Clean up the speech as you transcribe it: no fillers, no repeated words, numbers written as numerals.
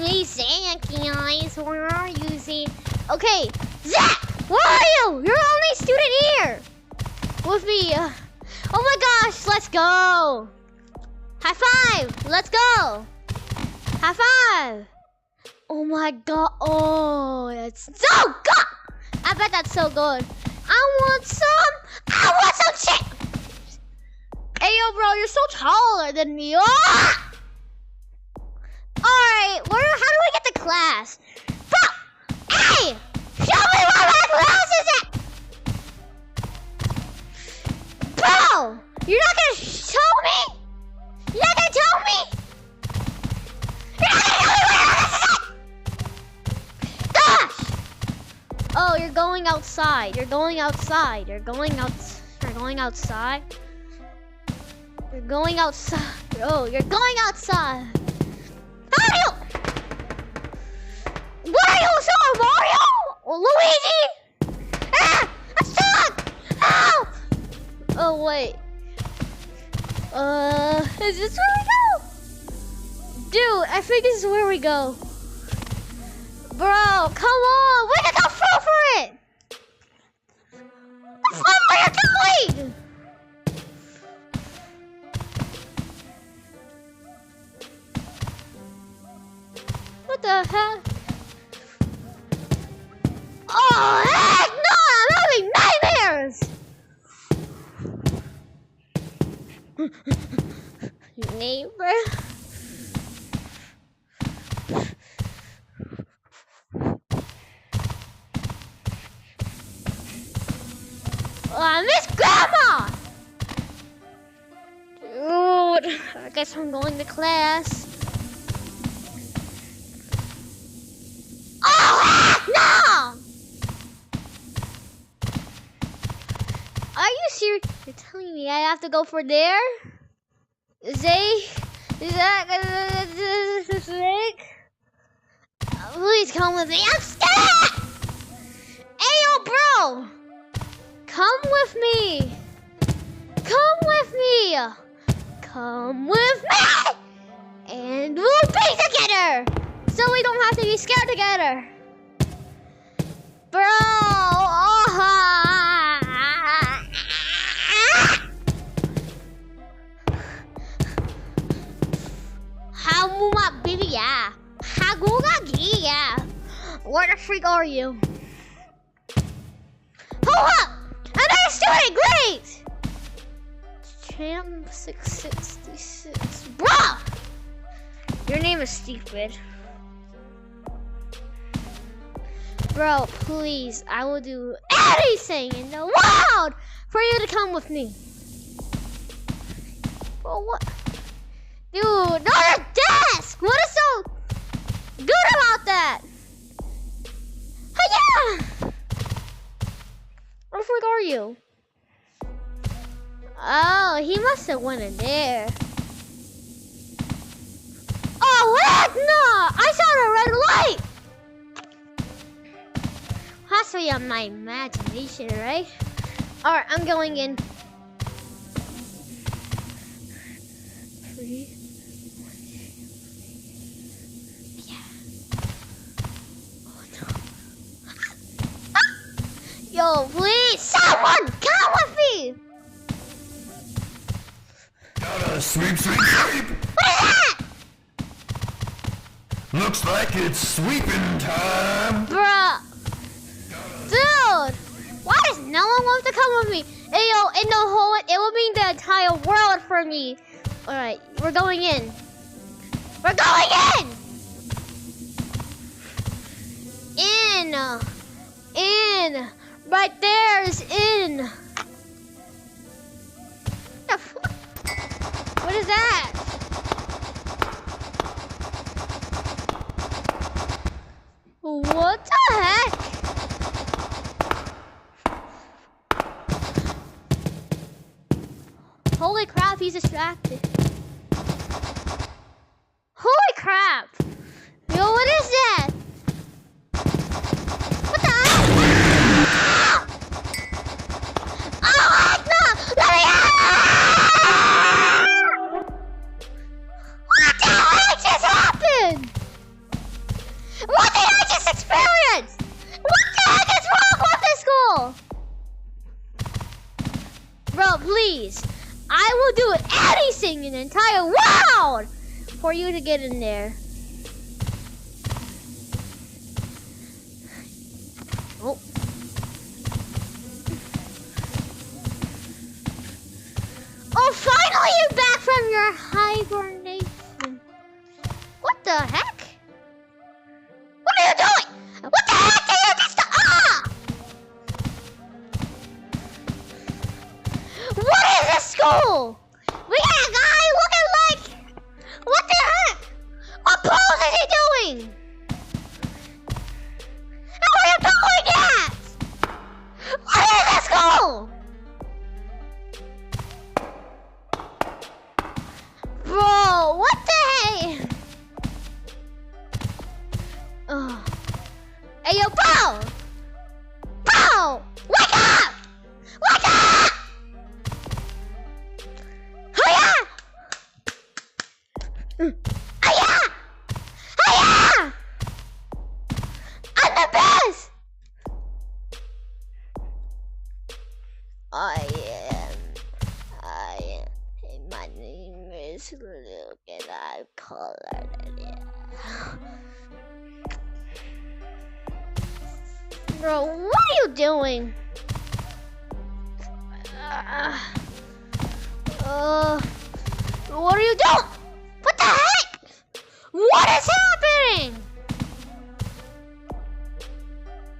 Hey, Zach, guys, where are you, Zach? Okay, Zach, where are you? You're the only student here with me. Oh my gosh, let's go. High five, let's go. High five. Oh my god, oh, that's so good. I bet that's so good. I want some shit. Hey, yo, bro, you're so taller than me. Oh! Alright, how do I get to class? Bro! Hey! Show me where my class is at! Bro! You're not gonna show me? You're not gonna tell me? You're not gonna tell me where my class is at! Gosh! Oh, you're going outside. You're going outside. You're going outside. You're going outside. You're going outside. Oh, you're going outside. How are you? What are you, Super Mario? Or Luigi? Ah! I'm stuck! Ow! Oh, wait. Is this where we go? Dude, I think this is where we go. Bro, come on! We can go through for it! What the fuck are you doing? What the heck? Oh heck no! I'm having nightmares! Neighbor? Oh, I miss Grandma! Dude, I guess I'm going to class. Oh, heck no! Are you serious? You're telling me I have to go for there? Please come with me. I'm scared! Hey, yo, bro! Come with me! Come with me! Come with me! And we'll be together! So we don't have to be scared together. Bro! Where the freak are you? Hold up! Another student, great! Champ 666. Bruh! Your name is stupid. Bro, please, I will do anything in the world for you to come with me. Bro, what? Dude, another desk! What is so good about that? Hiya! Where the frick are you? Oh, he must have went in there. Oh, heck no! I saw the red light! Has to be on my imagination, right? Alright, I'm going in. 3. Yeah. Oh no. Yo, please, someone come with me! Gotta sweep, sweep, sweep! What is that? Looks like it's sweeping time! Bruh. Dude! Why does no one want to come with me? Hey, yo, in the whole, it will mean the entire world for me. Alright, we're going in. We're going in! In! Right there is in! The fuck? What is that? What the heck? Holy crap, he's distracted. Holy crap! Yo, what is that? What the heck? Oh heck no! Let me out! What the heck just happened? please. I will do anything in the entire world for you to get in there. Oh. Oh, finally you're back from your hibernation. What the heck? What are you doing? What the heck are you just What is this school? We got a guy looking like... What the heck? What pose is he doing? How are you doing that? What is this school? Bro, what the heck? Oh. Hey, yo, bro! Bro! Wake up! Wake up! Oh, yeah! Oh, yeah! Oh, yeah! I'm the best! My name is Luke and I'm colored in it. Bro, what are you doing? What are you doing? What the heck? What is happening?